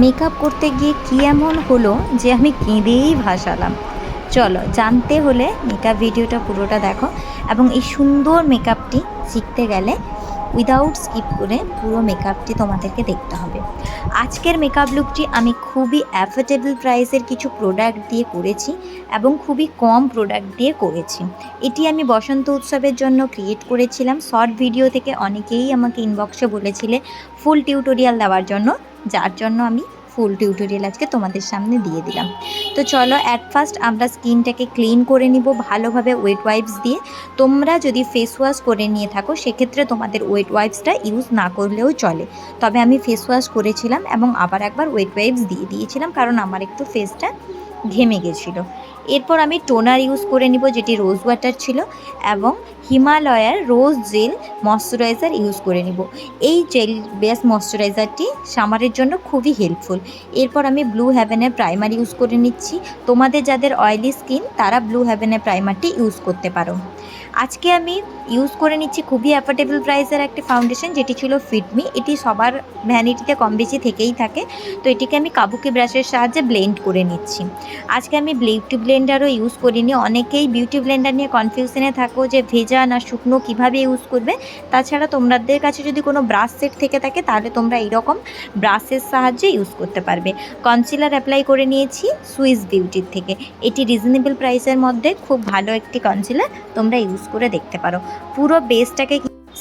Makeup করতে গিয়ে কী এমন হলো যে আমি কেঁদেই ভাসালাম। চলো জানতে হলে মেকআপ ভিডিওটা পুরোটা দেখো এবং এই সুন্দর মেকআপটি শিখতে গেলে উইদাউট স্কিপ করে পুরো মেকআপটি তোমাদেরকে দেখতে হবে। আজকের মেকআপ লুকটি আমি খুবই অ্যাফোর্ডেবল প্রাইসের কিছু প্রোডাক্ট দিয়ে করেছি এবং খুবই কম প্রোডাক্ট দিয়ে করেছি। এটি আমি বসন্ত উৎসবের জন্য ক্রিয়েট করেছিলাম। শর্ট ভিডিও থেকে অনেকেই আমাকে ইনবক্সে বলেছিলে ফুল টিউটোরিয়াল দেওয়ার জন্য, যার জন্য আমি ফুল টিউটোরিয়াল আজকে তোমাদের সামনে দিয়ে দিলাম। তো চলো অ্যাট ফার্স্ট আমরা স্কিনটাকে ক্লিন করে নিব ভালোভাবে ওয়েট ওয়াইপস দিয়ে। তোমরা যদি ফেস ওয়াশ করে নিয়ে থাকো সেক্ষেত্রে তোমাদের ওয়েট ওয়াইপসটা ইউজ না করলেও চলে, তবে আমি ফেস ওয়াশ করেছিলাম এবং আবার একবার ওয়েট ওয়াইপস দিয়ে দিয়েছিলাম কারণ আমার একটু ফেসটা ঘেমে গেছিলো। এরপর আমি টোনার ইউজ করে নিব যেটি রোজ ওয়াটার ছিল এবং হিমালয়ার রোজ জেল ময়শ্চারাইজার ইউজ করে নিব। এই জেল বেস ময়শ্চারাইজারটি সামারের জন্য খুবই হেল্পফুল। এরপর আমি ব্লু হেভেনের প্রাইমার ইউজ করে নিচ্ছি। তোমাদের যাদের অয়েলি স্কিন তারা ব্লু হেভেনের প্রাইমারটি ইউজ করতে পারো। আজকে আমি ইউজ করে নিচ্ছি খুবই অ্যাফোর্ডেবল প্রাইসের একটি ফাউন্ডেশন যেটি ছিল ফিটমি। এটি সবার ভ্যানিটিতে কম বেশি থেকেই থাকে। তো এটিকে আমি কাবুকি ব্রাশের সাহায্যে ব্লেন্ড করে নিচ্ছি। আজকে আমি বিউটি ব্লেন্ডারও ইউজ করিনি। অনেকেই বিউটি ব্লেন্ডার নিয়ে কনফিউশনে থাকো যে ভেজা না শুকনো কীভাবে ইউজ করবে। তাছাড়া তোমাদের কাছে যদি কোনো ব্রাশ সেট থেকে থাকে তাহলে তোমরা এইরকম ব্রাশের সাহায্যে ইউজ করতে পারবে। কনসিলার অ্যাপ্লাই করে নিয়েছি সুইস বিউটির থেকে। এটি রিজনেবল প্রাইসের মধ্যে খুব ভালো একটি কনসিলার, তোমরা ইউজ করে দেখতে পারো। পুরো বেসটাকে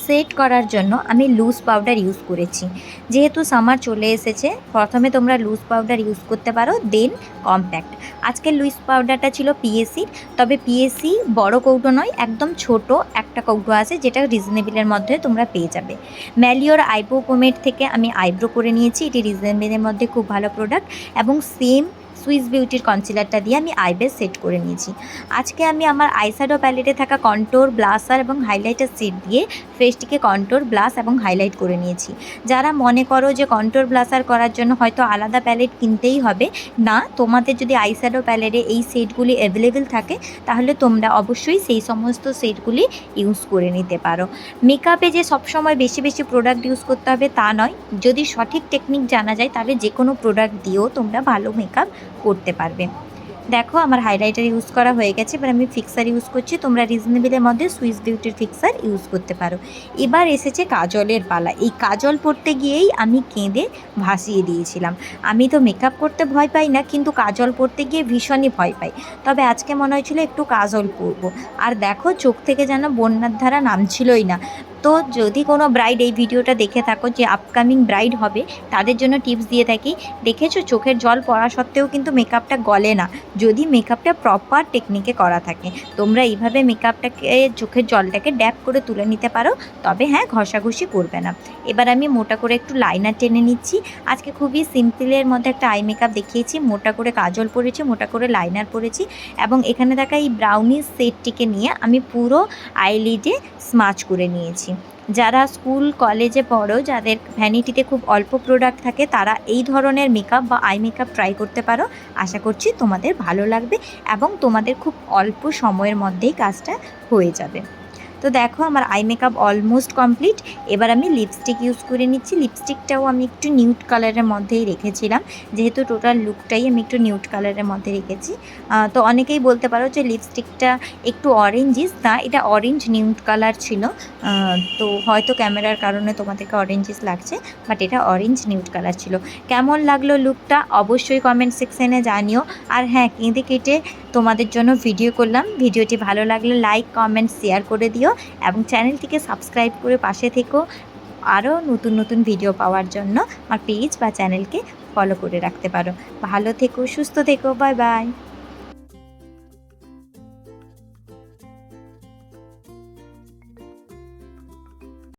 সেট করার জন্য আমি লুজ পাউডার ইউজ করেছি। যেহেতু সামার চলে এসেছে প্রথমে তোমরা লুজ পাউডার ইউজ করতে পারো, দেন কম্প্যাক্ট। আজকের লুজ পাউডারটা ছিল পিএসির, তবে পিএসি বড় কৌটো নয়, একদম ছোট একটা কৌটো আছে যেটা রিজনেবলের মধ্যে তোমরা পেয়ে যাবে। ম্যালিওর আইব্রো পোমেড থেকে আমি আইব্রো করে নিয়েছি। এটি রিজনেবলের মধ্যে খুব ভালো প্রোডাক্ট এবং সেম সুইস বিউটির কনসিলারটা দিয়ে আমি আইবেস সেট করে নিয়েছি। আজকে আমি আমার আইশ্যাডো প্যালেটে থাকা কন্ট্যুর, ব্লাশার এবং হাইলাইটার সেট দিয়ে ফেসটিকে কন্ট্যুর, ব্লাশ এবং হাইলাইট করে নিয়েছি। যারা মনে করো যে কন্ট্যুর ব্লাশার করার জন্য হয়তো আলাদা প্যালেট কিনতেই হবে, না, তোমাদের যদি আইশ্যাডো প্যালেটে এই সেটগুলি অ্যাভেলেবেল থাকে তাহলে তোমরা অবশ্যই সেই সমস্ত সেটগুলি ইউজ করে নিতে পারো। মেকআপে যে সবসময় বেশি বেশি প্রোডাক্ট ইউজ করতে হবে তা নয়, যদি সঠিক টেকনিক জানা যায় তাহলে যে কোনো প্রোডাক্ট দিয়েও তোমরা ভালো মেকআপ করতে পারবে। দেখো আমার হাইলাইটার ইউজ করা হয়ে গেছে, এবার আমি ফিক্সার ইউজ করছি। তোমরা রিজনেবলের মধ্যে সুইস বিউটির ফিক্সার ইউজ করতে পারো। এবার এসেছে কাজলের পালা। এই কাজল পরতে গিয়েই আমি কেঁদে ভাসিয়ে দিয়েছিলাম। আমি তো মেকআপ করতে ভয় পাই না, কিন্তু কাজল পরতে গিয়ে ভীষণই ভয় পাই। তবে আজকে মনে হয়েছিল একটু কাজল পরবো, আর দেখো চোখ থেকে যেন বন্যার ধারা নামছিলই না। তো যদি কোনো ব্রাইড এই ভিডিওটা দেখে থাকো যে আপকামিং ব্রাইড হবে, তাদের জন্য টিপস দিয়ে থাকি। দেখেছো চোখের জল পড়া সত্ত্বেও কিন্তু মেকআপটা গলে না, যদি মেকআপটা প্রপার টেকনিকে করা থাকে। তোমরা এইভাবে মেকআপটাকে, চোখের জলটাকে ড্যাপ করে তুলে নিতে পারো, তবে হ্যাঁ ঘষাঘষি করবে না। এবার আমি মোটা করে একটু লাইনার টেনে নিচ্ছি। আজকে খুবই সিম্পলের মধ্যে একটা আই মেকআপ দেখিয়েছি। মোটা করে কাজল পরেছি, মোটা করে লাইনার পরেছি এবং এখানে থাকা এই ব্রাউনি সেটটিকে নিয়ে আমি পুরো আইলিডে স্মাচ করে নিয়েছি। যারা স্কুল কলেজে পড়ো, যাদের ভ্যানিটিতে খুব অল্প প্রোডাক্ট থাকে, তারা এই ধরনের মেকআপ বা আই মেকআপ ট্রাই করতে পারো। আশা করছি তোমাদের ভালো লাগবে এবং তোমাদের খুব অল্প সময়ের মধ্যেই কাজটা হয়ে যাবে। তো দেখো আমার আই মেকআপ অলমোস্ট কমপ্লিট। এবার আমি লিপস্টিক ইউজ করে নিচ্ছি। লিপস্টিকটাও আমি একটু নিউড কালারের মধ্যেই রেখেছিলাম, যেহেতু টোটাল লুকটাই আমি একটু নিউড কালারের মধ্যে রেখেছি। তো অনেকেই বলতে পারো যে লিপস্টিকটা একটু অরেঞ্জিস, না, এটা অরেঞ্জ নিউড কালার ছিল। তো হয়তো ক্যামেরার কারণে তোমাদেরকে অরেঞ্জিস লাগছে, বাট এটা অরেঞ্জ নিউড কালার ছিল। কেমন লাগলো লুকটা অবশ্যই কমেন্ট সেকশানে জানিও। আর হ্যাঁ, কেঁদে কেটে তোমাদের জন্য ভিডিও করলাম। ভিডিওটি ভালো লাগলে লাইক, কমেন্ট, শেয়ার করে দিও এবং চ্যানেলটিকে সাবস্ক্রাইব করে পাশে থেকো। আরও নতুন নতুন ভিডিও পাওয়ার জন্য আমার পেজ বা চ্যানেলকে ফলো করে রাখতে পারো। ভালো থেকো, সুস্থ থেকো, বাই বাই।